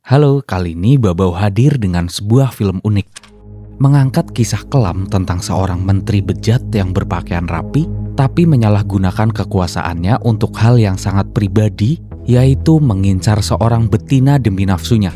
Halo, kali ini Babau hadir dengan sebuah film unik. Mengangkat kisah kelam tentang seorang menteri bejat yang berpakaian rapi, tapi menyalahgunakan kekuasaannya untuk hal yang sangat pribadi, yaitu mengincar seorang betina demi nafsunya.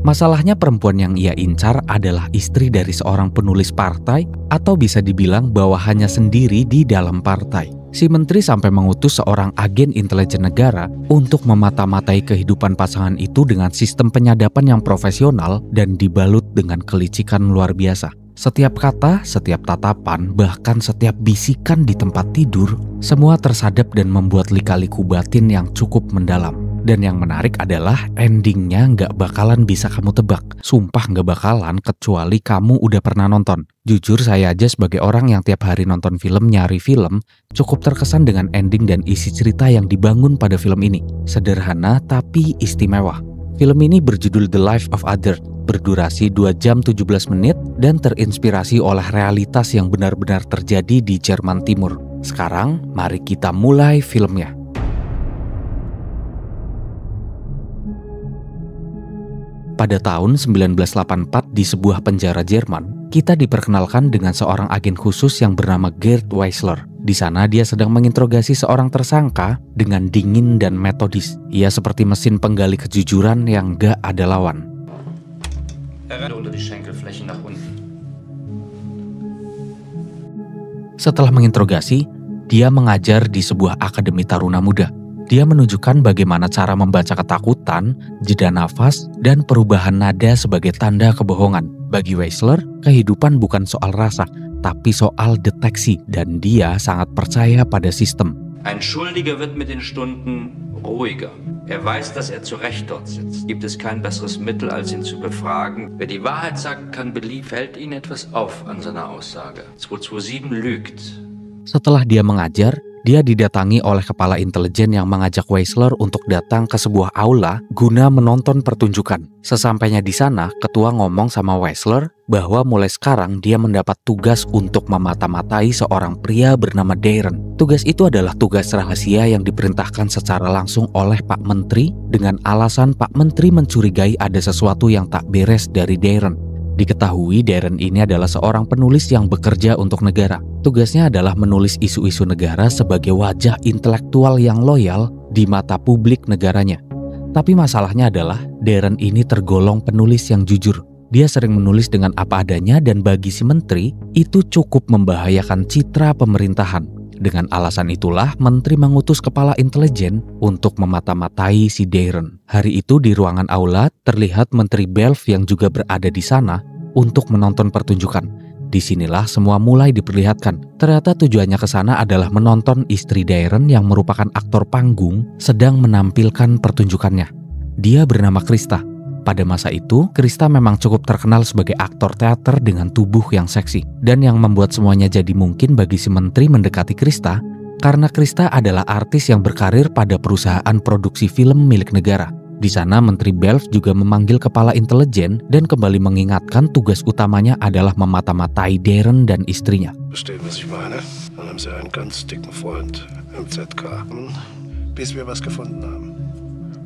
Masalahnya perempuan yang ia incar adalah istri dari seorang penulis partai, atau bisa dibilang bawahannya sendiri di dalam partai. Si menteri sampai mengutus seorang agen intelijen negara untuk memata-matai kehidupan pasangan itu dengan sistem penyadapan yang profesional dan dibalut dengan kelicikan luar biasa. Setiap kata, setiap tatapan, bahkan setiap bisikan di tempat tidur, semua tersadap dan membuat lika-liku batin yang cukup mendalam. Dan yang menarik adalah endingnya nggak bakalan bisa kamu tebak. Sumpah nggak bakalan kecuali kamu udah pernah nonton. Jujur saya aja sebagai orang yang tiap hari nonton film, nyari film, cukup terkesan dengan ending dan isi cerita yang dibangun pada film ini. Sederhana tapi istimewa. Film ini berjudul The Life of Others, berdurasi 2 jam 17 menit dan terinspirasi oleh realitas yang benar-benar terjadi di Jerman Timur. Sekarang, mari kita mulai filmnya. Pada tahun 1984 di sebuah penjara Jerman, kita diperkenalkan dengan seorang agen khusus yang bernama Gerd Weisler. Di sana dia sedang menginterogasi seorang tersangka dengan dingin dan metodis. Ia seperti mesin penggali kejujuran yang gak ada lawan. Setelah menginterogasi, dia mengajar di sebuah akademi taruna muda. Dia menunjukkan bagaimana cara membaca ketakutan, jeda nafas, dan perubahan nada sebagai tanda kebohongan. Bagi Weisler, kehidupan bukan soal rasa, tapi soal deteksi, dan dia sangat percaya pada sistem. Ein Schuldiger wird mit den Stunden ruhiger. Weiß, dass zu Recht dort sitzt. Gibt es kein besseres Mittel, als ihn zu befragen. Wer die Wahrheit sagt, fällt Ihnen etwas auf an seiner Aussage. 227 lügt. Setelah dia mengajar, dia didatangi oleh kepala intelijen yang mengajak Weisler untuk datang ke sebuah aula guna menonton pertunjukan. Sesampainya di sana, ketua ngomong sama Weisler bahwa mulai sekarang dia mendapat tugas untuk memata-matai seorang pria bernama Darren. Tugas itu adalah tugas rahasia yang diperintahkan secara langsung oleh Pak Menteri dengan alasan Pak Menteri mencurigai ada sesuatu yang tak beres dari Darren. Diketahui Darren ini adalah seorang penulis yang bekerja untuk negara. Tugasnya adalah menulis isu-isu negara sebagai wajah intelektual yang loyal di mata publik negaranya. Tapi masalahnya adalah Darren ini tergolong penulis yang jujur. Dia sering menulis dengan apa adanya dan bagi si menteri itu cukup membahayakan citra pemerintahan. Dengan alasan itulah menteri mengutus kepala intelijen untuk memata-matai si Darren. Hari itu di ruangan aula terlihat Menteri Belf yang juga berada di sana untuk menonton pertunjukan. Disinilah semua mulai diperlihatkan. Ternyata tujuannya ke sana adalah menonton istri Darren yang merupakan aktor panggung sedang menampilkan pertunjukannya. Dia bernama Krista. Pada masa itu, Krista memang cukup terkenal sebagai aktor teater dengan tubuh yang seksi. Dan yang membuat semuanya jadi mungkin bagi si menteri mendekati Krista, karena Krista adalah artis yang berkarir pada perusahaan produksi film milik negara. Di sana, Menteri Belf juga memanggil kepala intelijen dan kembali mengingatkan tugas utamanya adalah memata-matai Darren dan istrinya. Verstehen, was ich meine? Dann haben sie einen ganz dicken Freund im ZK. Bis wir was gefunden haben.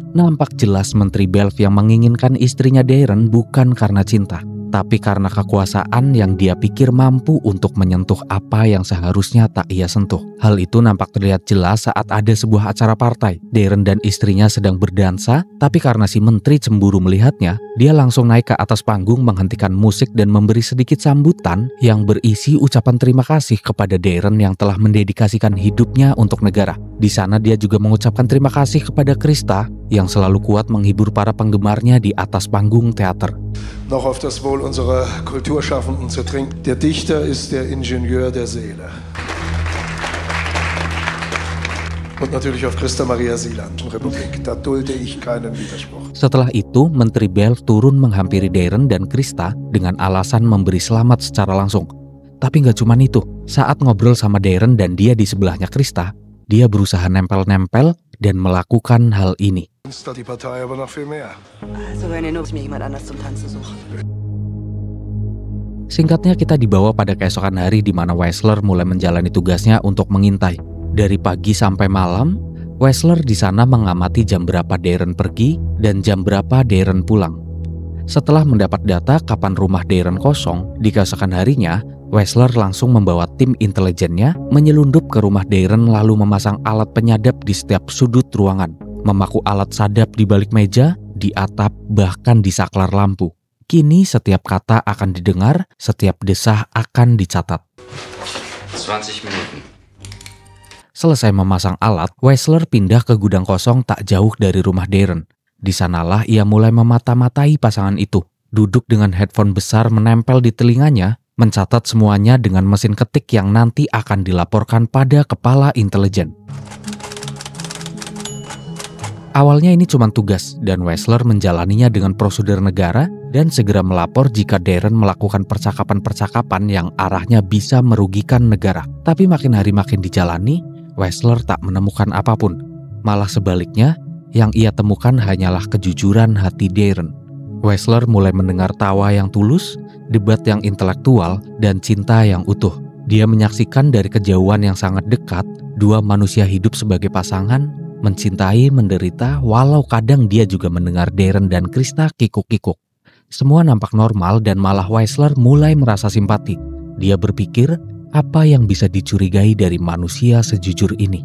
Nampak jelas Menteri Belf yang menginginkan istrinya Darren bukan karena cinta, tapi karena kekuasaan yang dia pikir mampu untuk menyentuh apa yang seharusnya tak ia sentuh. Hal itu nampak terlihat jelas saat ada sebuah acara partai. Darren dan istrinya sedang berdansa, tapi karena si menteri cemburu melihatnya, dia langsung naik ke atas panggung menghentikan musik dan memberi sedikit sambutan yang berisi ucapan terima kasih kepada Darren yang telah mendedikasikan hidupnya untuk negara. Di sana dia juga mengucapkan terima kasih kepada Krista yang selalu kuat menghibur para penggemarnya di atas panggung teater. Noch auf das Wohl unserer Kulturschaffenden zu trinken. Der Dichter ist der Ingenieur der Seele. Und natürlich auf Christa Maria Sieland, Republik. Da dulde ich keinen Widerspruch. Setelah itu, Menteri Belf turun menghampiri Darren dan Krista dengan alasan memberi selamat secara langsung. Tapi nggak cuma itu. Saat ngobrol sama Darren dan dia di sebelahnya Krista, dia berusaha nempel-nempel dan melakukan hal ini. Singkatnya kita dibawa pada keesokan hari di mana Weisler mulai menjalani tugasnya untuk mengintai. Dari pagi sampai malam, Weisler di sana mengamati jam berapa Darren pergi dan jam berapa Darren pulang. Setelah mendapat data kapan rumah Darren kosong, di keesokan harinya, Weisler langsung membawa tim intelijennya menyelundup ke rumah Darren lalu memasang alat penyadap di setiap sudut ruangan, memaku alat sadap di balik meja, di atap, bahkan di saklar lampu. Kini setiap kata akan didengar, setiap desah akan dicatat. 20 Minuten. Selesai memasang alat, Weisler pindah ke gudang kosong tak jauh dari rumah Darren. Di sanalah ia mulai memata-matai pasangan itu. Duduk dengan headphone besar menempel di telinganya, mencatat semuanya dengan mesin ketik yang nanti akan dilaporkan pada kepala intelijen. Awalnya ini cuma tugas, dan Weisler menjalaninya dengan prosedur negara dan segera melapor jika Darren melakukan percakapan-percakapan yang arahnya bisa merugikan negara. Tapi makin hari makin dijalani, Weisler tak menemukan apapun. Malah sebaliknya, yang ia temukan hanyalah kejujuran hati Darren. Weisler mulai mendengar tawa yang tulus, debat yang intelektual, dan cinta yang utuh. Dia menyaksikan dari kejauhan yang sangat dekat, dua manusia hidup sebagai pasangan, mencintai, menderita, walau kadang dia juga mendengar Darren dan Krista kikuk-kikuk. Semua nampak normal dan malah Weisler mulai merasa simpati. Dia berpikir, apa yang bisa dicurigai dari manusia sejujur ini?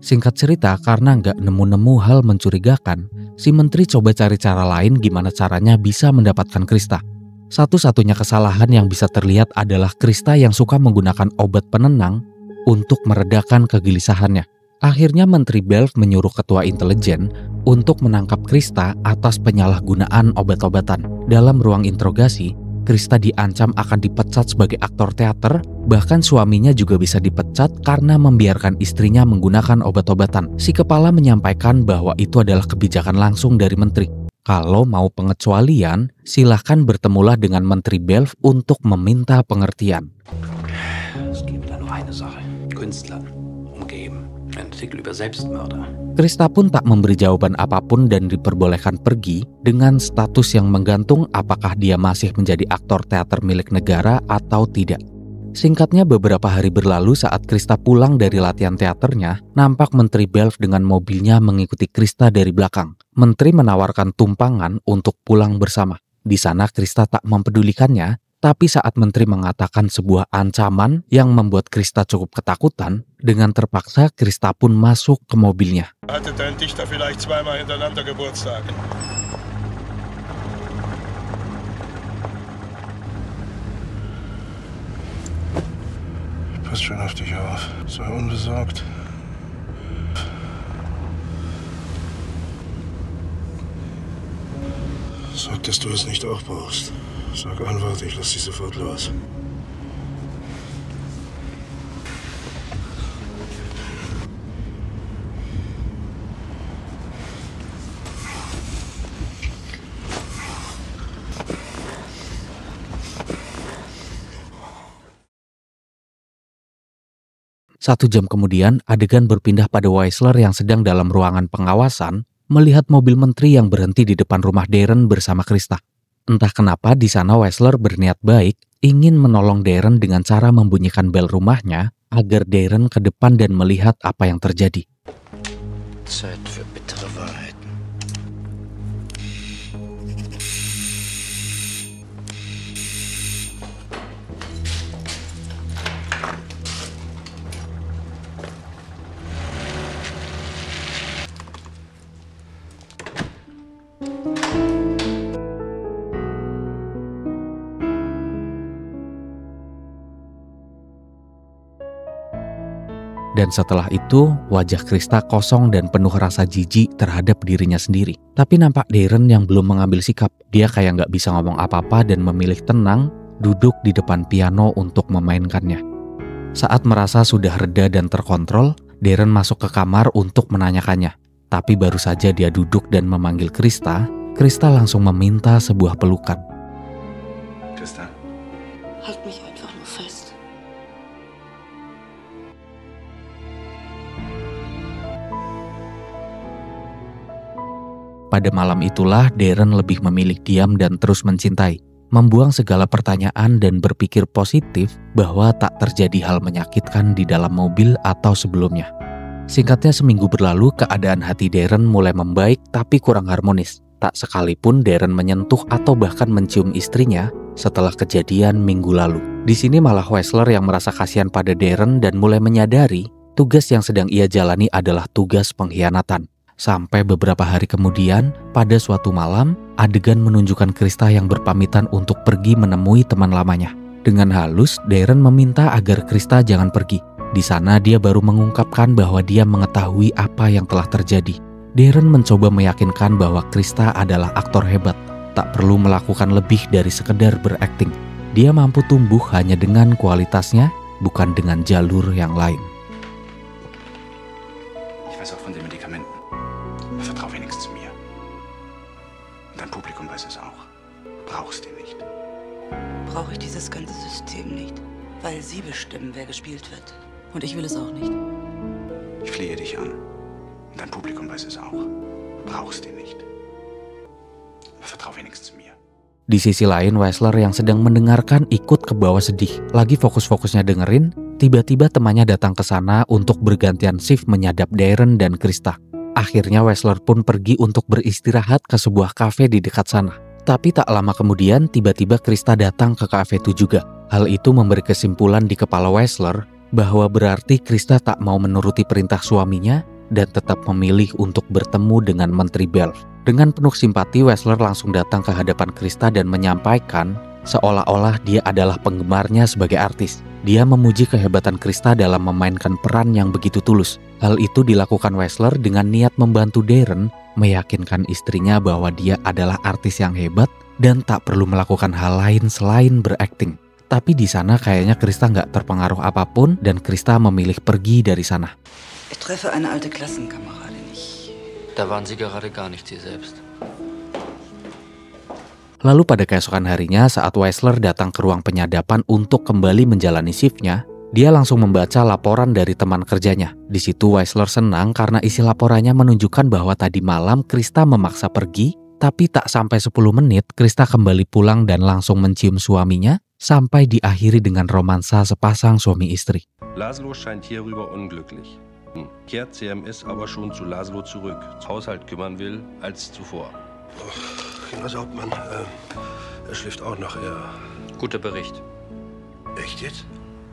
Singkat cerita, karena nggak nemu-nemu hal mencurigakan, si menteri coba cari cara lain gimana caranya bisa mendapatkan Krista. Satu-satunya kesalahan yang bisa terlihat adalah Krista yang suka menggunakan obat penenang untuk meredakan kegelisahannya. Akhirnya Menteri Belf menyuruh ketua intelijen untuk menangkap Krista atas penyalahgunaan obat-obatan. Dalam ruang interogasi, Krista diancam akan dipecat sebagai aktor teater, bahkan suaminya juga bisa dipecat karena membiarkan istrinya menggunakan obat-obatan. Si kepala menyampaikan bahwa itu adalah kebijakan langsung dari menteri. Kalau mau pengecualian, silahkan bertemulah dengan Menteri Belf untuk meminta pengertian. Es gibt da nur eine Sache. Künstler umgeben. Ein Artikel über Selbstmörder. Krista pun tak memberi jawaban apapun dan diperbolehkan pergi dengan status yang menggantung apakah dia masih menjadi aktor teater milik negara atau tidak. Singkatnya, beberapa hari berlalu saat Krista pulang dari latihan teaternya, nampak Menteri Belf dengan mobilnya mengikuti Krista dari belakang. Menteri menawarkan tumpangan untuk pulang bersama. Di sana Krista tak mempedulikannya, tapi saat Menteri mengatakan sebuah ancaman yang membuat Krista cukup ketakutan, dengan terpaksa Krista pun masuk ke mobilnya. Hatte dein Dichter vielleicht zweimal hintereinander Geburtstag? Pass schon auf dich auf. Sei unbesorgt. Sag, dass du es nicht auch brauchst. Sag Anwalt, ich lass dich sofort los. Satu jam kemudian, adegan berpindah pada Weisler yang sedang dalam ruangan pengawasan, melihat mobil menteri yang berhenti di depan rumah Darren bersama Krista. Entah kenapa di sana Weisler berniat baik, ingin menolong Darren dengan cara membunyikan bel rumahnya agar Darren ke depan dan melihat apa yang terjadi. Zeit für bittere Wahrheiten. Dan setelah itu, wajah Krista kosong dan penuh rasa jijik terhadap dirinya sendiri. Tapi nampak Darren yang belum mengambil sikap. Dia kayak nggak bisa ngomong apa-apa dan memilih tenang, duduk di depan piano untuk memainkannya. Saat merasa sudah reda dan terkontrol, Darren masuk ke kamar untuk menanyakannya. Tapi baru saja dia duduk dan memanggil Krista, Krista langsung meminta sebuah pelukan. Krista. Halt mich einfach nur fest. Pada malam itulah Darren lebih memilih diam dan terus mencintai. membuang segala pertanyaan dan berpikir positif bahwa tak terjadi hal menyakitkan di dalam mobil atau sebelumnya. Singkatnya, seminggu berlalu, keadaan hati Darren mulai membaik tapi kurang harmonis. Tak sekalipun Darren menyentuh atau bahkan mencium istrinya setelah kejadian minggu lalu. Di sini malah Wexler yang merasa kasihan pada Darren dan mulai menyadari tugas yang sedang ia jalani adalah tugas pengkhianatan. Sampai beberapa hari kemudian, pada suatu malam, adegan menunjukkan Krista yang berpamitan untuk pergi menemui teman lamanya. Dengan halus, Darren meminta agar Krista jangan pergi. Di sana dia baru mengungkapkan bahwa dia mengetahui apa yang telah terjadi. Darren mencoba meyakinkan bahwa Krista adalah aktor hebat, tak perlu melakukan lebih dari sekedar berakting. Dia mampu tumbuh hanya dengan kualitasnya, bukan dengan jalur yang lain. Ich weiß auch von den Medikamenten. Vertrau wenigstens mir. Und dein Publikum weiß es auch. Du brauchst ihn nicht. Brauche ich dieses ganze System nicht, weil Sie bestimmen, wer gespielt wird. Und ich will es auch nicht. Ich flehe dich an. Und dein Publikum weiß es auch. Du brauchst ihn nicht. Aber vertrau wenigstens mir. Di sisi lain, Wexler yang sedang mendengarkan ikut ke bawah sedih. Lagi fokus-fokusnya dengerin, tiba-tiba temannya datang ke sana untuk bergantian shift menyadap Darren dan Krista. Akhirnya Wexler pun pergi untuk beristirahat ke sebuah kafe di dekat sana. Tapi tak lama kemudian, tiba-tiba Krista datang ke kafe itu juga. Hal itu memberi kesimpulan di kepala Wexler bahwa berarti Krista tak mau menuruti perintah suaminya dan tetap memilih untuk bertemu dengan Menteri Belf. Dengan penuh simpati, Wexler langsung datang ke hadapan Krista dan menyampaikan seolah-olah dia adalah penggemarnya sebagai artis. Dia memuji kehebatan Krista dalam memainkan peran yang begitu tulus. Hal itu dilakukan Wexler dengan niat membantu Darren meyakinkan istrinya bahwa dia adalah artis yang hebat dan tak perlu melakukan hal lain selain berakting. Tapi di sana kayaknya Krista nggak terpengaruh apapun dan Krista memilih pergi dari sana. Ich treffe eine alte Klassenkameradin. Da waren Sie gerade gar nicht Sie selbst. Lalu pada keesokan harinya saat Wexler datang ke ruang penyadapan untuk kembali menjalani shiftnya, dia langsung membaca laporan dari teman kerjanya. Di situ Wexler senang karena isi laporannya menunjukkan bahwa tadi malam Krista memaksa pergi, tapi tak sampai 10 menit Krista kembali pulang dan langsung mencium suaminya sampai diakhiri dengan romansa sepasang suami istri. Laszlo scheint hierüber unglücklich. Kehrt CMS aber schon zu Laszlo zurück, Haushalt kümmern will als zuvor. Genosse Hauptmann, er schläft auch noch. Guter Bericht. Echt jetzt?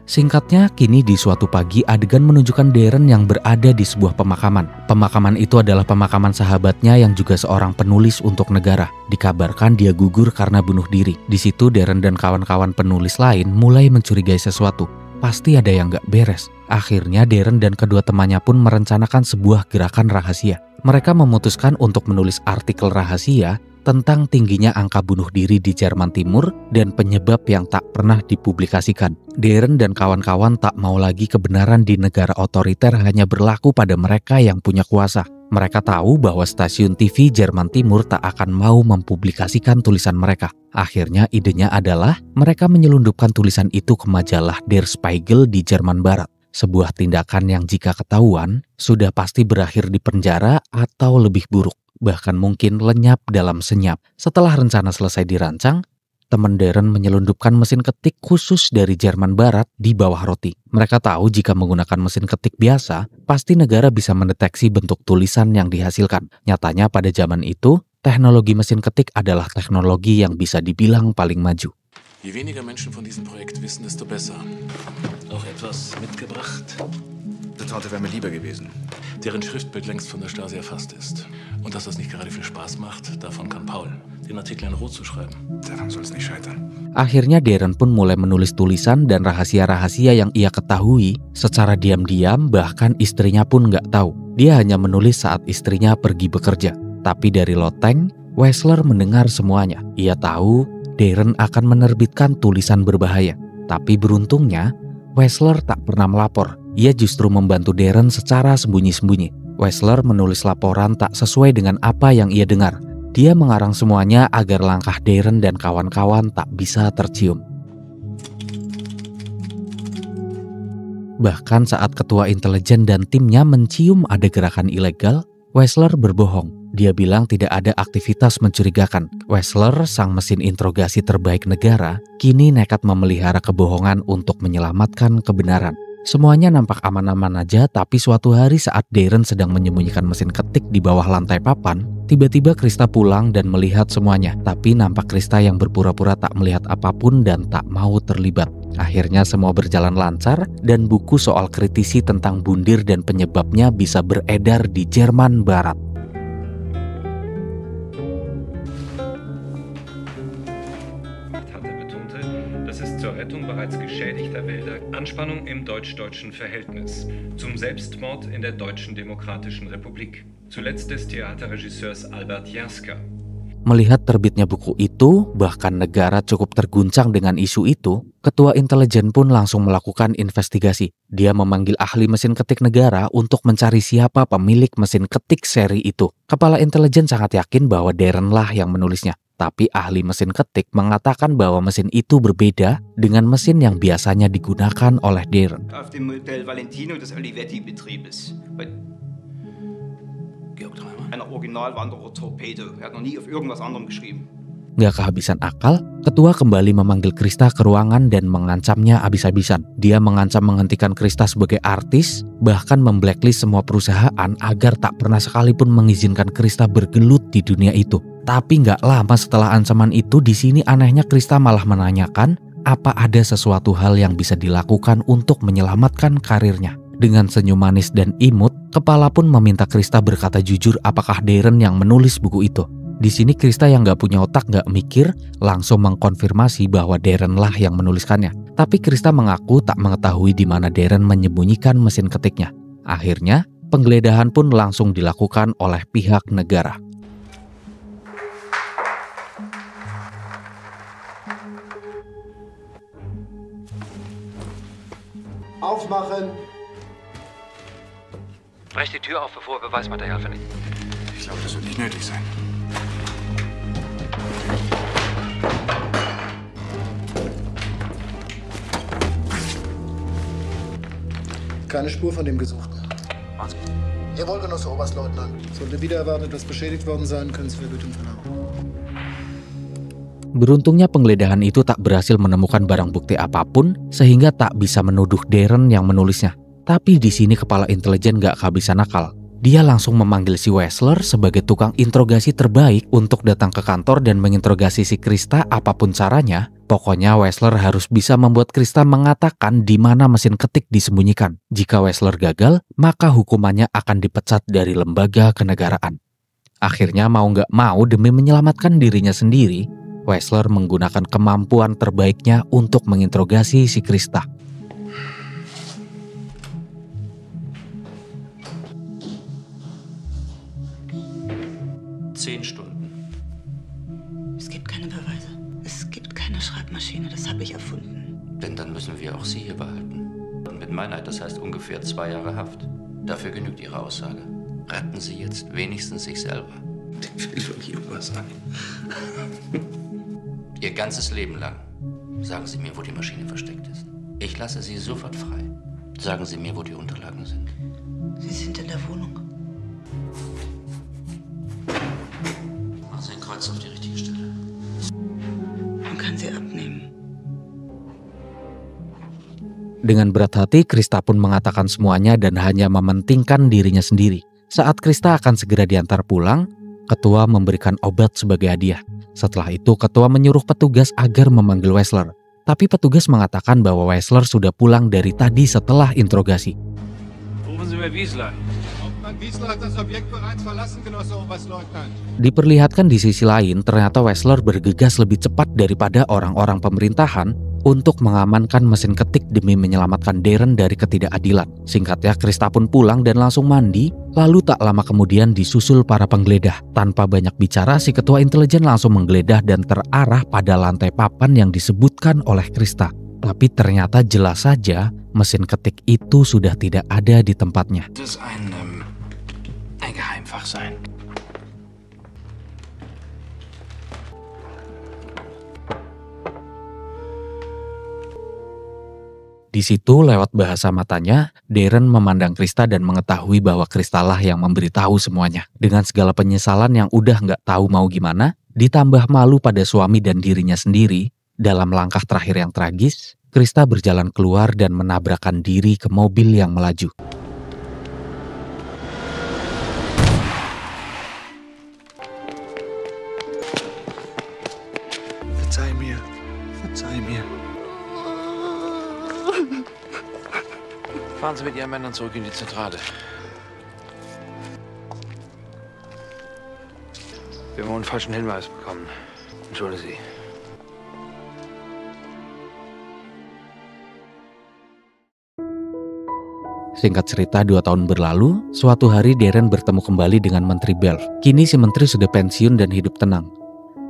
Singkatnya, kini di suatu pagi adegan menunjukkan Darren yang berada di sebuah pemakaman. Pemakaman itu adalah pemakaman sahabatnya yang juga seorang penulis untuk negara. Dikabarkan dia gugur karena bunuh diri. Di situ Darren dan kawan-kawan penulis lain mulai mencurigai sesuatu. Pasti ada yang gak beres. Akhirnya Darren dan kedua temannya pun merencanakan sebuah gerakan rahasia. Mereka memutuskan untuk menulis artikel rahasia tentang tingginya angka bunuh diri di Jerman Timur dan penyebab yang tak pernah dipublikasikan. Darren dan kawan-kawan tak mau lagi kebenaran di negara otoriter hanya berlaku pada mereka yang punya kuasa. Mereka tahu bahwa stasiun TV Jerman Timur tak akan mau mempublikasikan tulisan mereka. Akhirnya idenya adalah mereka menyelundupkan tulisan itu ke majalah Der Spiegel di Jerman Barat. Sebuah tindakan yang jika ketahuan sudah pasti berakhir di penjara atau lebih buruk, bahkan mungkin lenyap dalam senyap. Setelah rencana selesai dirancang, teman Darren menyelundupkan mesin ketik khusus dari Jerman Barat di bawah roti. Mereka tahu jika menggunakan mesin ketik biasa, pasti negara bisa mendeteksi bentuk tulisan yang dihasilkan. Nyatanya pada zaman itu, teknologi mesin ketik adalah teknologi yang bisa dibilang paling maju. Je weniger Menschen von diesem Projekt wissen, desto besser. Auch etwas mitgebracht? Die Torte wäre mir lieber gewesen. Deren Schriftbild längst von der Stasi erfasst ist. Und dass das nicht gerade viel Spaß macht, davon kann Paul. Den Artikel in Rot zu schreiben. Daran soll es nicht scheitern. Akhirnya Darren pun mulai menulis tulisan dan rahasia-rahasia yang ia ketahui secara diam-diam, bahkan istrinya pun nggak tahu. Dia hanya menulis saat istrinya pergi bekerja. Tapi dari loteng, Wexler mendengar semuanya. Ia tahu Darren akan menerbitkan tulisan berbahaya. Tapi beruntungnya, Wexler tak pernah melapor. Ia justru membantu Darren secara sembunyi-sembunyi. Wexler menulis laporan tak sesuai dengan apa yang ia dengar. Dia mengarang semuanya agar langkah Darren dan kawan-kawan tak bisa tercium. Bahkan saat ketua intelijen dan timnya mencium ada gerakan ilegal, Wexler berbohong. Dia bilang tidak ada aktivitas mencurigakan. Wessler, sang mesin interogasi terbaik negara, kini nekat memelihara kebohongan untuk menyelamatkan kebenaran. Semuanya nampak aman-aman aja, tapi suatu hari saat Darren sedang menyembunyikan mesin ketik di bawah lantai papan, tiba-tiba Krista pulang dan melihat semuanya. Tapi nampak Krista yang berpura-pura tak melihat apapun dan tak mau terlibat. Akhirnya semua berjalan lancar dan buku soal kritisi tentang bundir dan penyebabnya bisa beredar di Jerman Barat. Zur Rettung bereits geschädigter Wälder, Anspannung im deutsch-deutschen Verhältnis, zum Selbstmord in der Deutschen Demokratischen Republik, zuletzt des Theaterregisseurs Albert Jaska. Melihat terbitnya buku itu, bahkan negara cukup terguncang dengan isu itu, ketua intelijen pun langsung melakukan investigasi. Dia memanggil ahli mesin ketik negara untuk mencari siapa pemilik mesin ketik seri itu. Kepala intelijen sangat yakin bahwa Darren lah yang menulisnya. Tapi ahli mesin ketik mengatakan bahwa mesin itu berbeda dengan mesin yang biasanya digunakan oleh Darren. Auf dem Modell Valentino des Olivetti-Betriebes. Einer Originalwanderer-Torpedo. Er hat noch nie auf irgendwas anderem geschrieben. Gak kehabisan akal, ketua kembali memanggil Krista ke ruangan dan mengancamnya habis-habisan. Dia mengancam menghentikan Krista sebagai artis, bahkan memblacklist semua perusahaan agar tak pernah sekalipun mengizinkan Krista bergelut di dunia itu. Tapi gak lama setelah ancaman itu, di sini anehnya Krista malah menanyakan apa ada sesuatu hal yang bisa dilakukan untuk menyelamatkan karirnya. Dengan senyum manis dan imut, kepala pun meminta Krista berkata jujur apakah Darren yang menulis buku itu. Di sini Krista yang gak punya otak gak mikir, langsung mengkonfirmasi bahwa Darren lah yang menuliskannya. Tapi Krista mengaku tak mengetahui di mana Darren menyembunyikan mesin ketiknya. Akhirnya, penggeledahan pun langsung dilakukan oleh pihak negara. Aufmachen! Brech die Tür auf, bevor Beweismaterial vernichtet. Ich glaube, das wird nicht nötig sein. Keine Spur von dem Gesuchten. Was? Jawohl, Genosse Oberstleutnant. Sollte wieder erwartet etwas beschädigt worden sein, können Sie Vergütung verlangen. Beruntungnya penggeledahan itu tak berhasil menemukan barang bukti apapun sehingga tak bisa menuduh Darren yang menulisnya. Tapi di sini kepala intelijen gak kehabisan akal. Dia langsung memanggil si Wessler sebagai tukang interogasi terbaik untuk datang ke kantor dan menginterogasi si Krista apapun caranya. Pokoknya Wessler harus bisa membuat Krista mengatakan di mana mesin ketik disembunyikan. Jika Wessler gagal, maka hukumannya akan dipecat dari lembaga kenegaraan. Akhirnya mau gak mau demi menyelamatkan dirinya sendiri, Wessler menggunakan kemampuan terbaiknya untuk menginterogasi si Krista. Es gibt keine Beweise. Es gibt keine Schreibmaschine. Das habe ich erfunden. Denn dann müssen wir auch Sie hier behalten. Und mit Meinheit, das heißt ungefähr 2 Jahre Haft. Dafür genügt Ihre Aussage. Retten Sie jetzt wenigstens sich selber. Ich will doch hier was sagen. Ihr ganzes Leben lang. Sagen Sie mir, wo die Maschine versteckt ist. Ich lasse Sie sofort frei. Sagen Sie mir, wo die Unterlagen sind. Sie sind in der Wohnung. Machen Sie ein Kreuz auf die richtige Stelle. Man kann sie abnehmen. Dengan berat hati, Krista pun mengatakan semuanya dan hanya mementingkan dirinya sendiri. Saat Krista akan segera diantar pulang, ketua memberikan obat sebagai hadiah. Setelah itu, ketua menyuruh petugas agar memanggil Wessler. Tapi petugas mengatakan bahwa Wessler sudah pulang dari tadi setelah interogasi. Rufen Sie mir Wiesler. Wiesler hat das Objekt bereits verlassen, Genosse Oberstleutnant. Diperlihatkan di sisi lain, ternyata Wessler bergegas lebih cepat daripada orang-orang pemerintahan untuk mengamankan mesin ketik demi menyelamatkan Darren dari ketidakadilan. Singkatnya, Krista pun pulang dan langsung mandi, lalu tak lama kemudian disusul para penggeledah. Tanpa banyak bicara, si ketua intelijen langsung menggeledah dan terarah pada lantai papan yang disebutkan oleh Krista. Tapi ternyata jelas saja mesin ketik itu sudah tidak ada di tempatnya. Das ein Geheimfach sein. Di situ lewat bahasa matanya, Darren memandang Krista dan mengetahui bahwa Krista lah yang memberitahu semuanya. Dengan segala penyesalan yang udah nggak tahu mau gimana, ditambah malu pada suami dan dirinya sendiri, dalam langkah terakhir yang tragis, Krista berjalan keluar dan menabrakkan diri ke mobil yang melaju. Verzeih mir. Verzeih mir. Fahren Sie mit Ihren Männern zurück in die Zentrale. Wir haben einen falschen Hinweis bekommen. Entschuldigen Sie. Singkat cerita, 2 tahun berlalu, suatu hari Darren bertemu kembali dengan Menteri Belf. Kini si menteri sudah pensiun dan hidup tenang.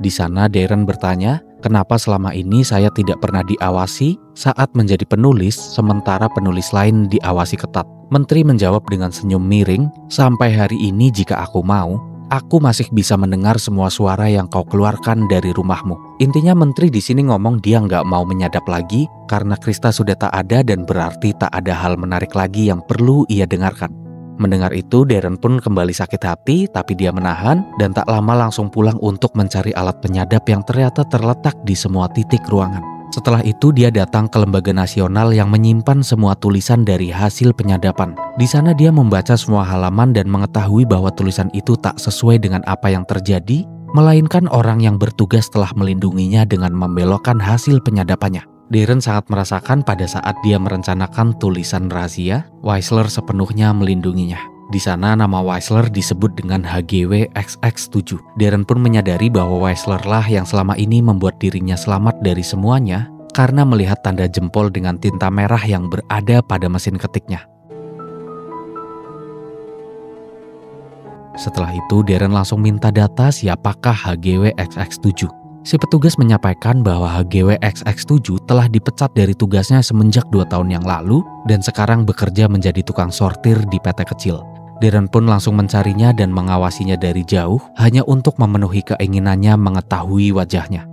Di sana Darren bertanya, kenapa selama ini saya tidak pernah diawasi saat menjadi penulis, sementara penulis lain diawasi ketat. Menteri menjawab dengan senyum miring, sampai hari ini jika aku mau, aku masih bisa mendengar semua suara yang kau keluarkan dari rumahmu. Intinya menteri di sini ngomong dia nggak mau menyadap lagi karena Krista sudah tak ada dan berarti tak ada hal menarik lagi yang perlu ia dengarkan. Mendengar itu, Darren pun kembali sakit hati, tapi dia menahan dan tak lama langsung pulang untuk mencari alat penyadap yang ternyata terletak di semua titik ruangan. Setelah itu, dia datang ke lembaga nasional yang menyimpan semua tulisan dari hasil penyadapan. Di sana dia membaca semua halaman dan mengetahui bahwa tulisan itu tak sesuai dengan apa yang terjadi, melainkan orang yang bertugas telah melindunginya dengan membelokkan hasil penyadapannya. Darren sangat merasakan pada saat dia merencanakan tulisan rahasia, Weisler sepenuhnya melindunginya. Di sana nama Weisler disebut dengan HGW XX7. Darren pun menyadari bahwa Weisler lah yang selama ini membuat dirinya selamat dari semuanya karena melihat tanda jempol dengan tinta merah yang berada pada mesin ketiknya. Setelah itu, Darren langsung minta data siapakah HGW XX7. Si petugas menyampaikan bahwa HGW XX7 telah dipecat dari tugasnya semenjak 2 tahun yang lalu dan sekarang bekerja menjadi tukang sortir di PT kecil. Darren pun langsung mencarinya dan mengawasinya dari jauh hanya untuk memenuhi keinginannya mengetahui wajahnya.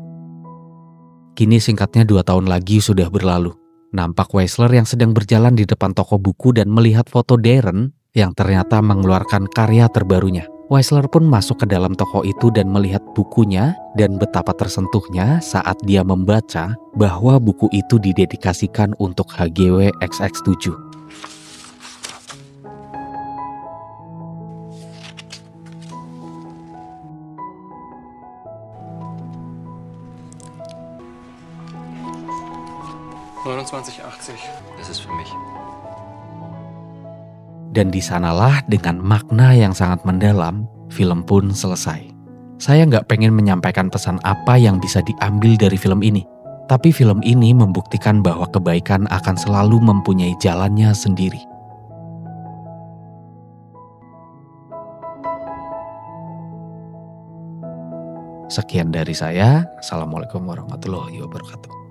Kini singkatnya 2 tahun lagi sudah berlalu. Nampak Weisler yang sedang berjalan di depan toko buku dan melihat foto Darren yang ternyata mengeluarkan karya terbarunya. Weisler pun masuk ke dalam toko itu dan melihat bukunya dan betapa tersentuhnya saat dia membaca bahwa buku itu didedikasikan untuk HGW XX7. Das ist für mich. Dan di sanalah dengan makna yang sangat mendalam, film pun selesai. Saya nggak pengen menyampaikan pesan apa yang bisa diambil dari film ini. Tapi film ini membuktikan bahwa kebaikan akan selalu mempunyai jalannya sendiri. Sekian dari saya. Assalamualaikum warahmatullahi wabarakatuh.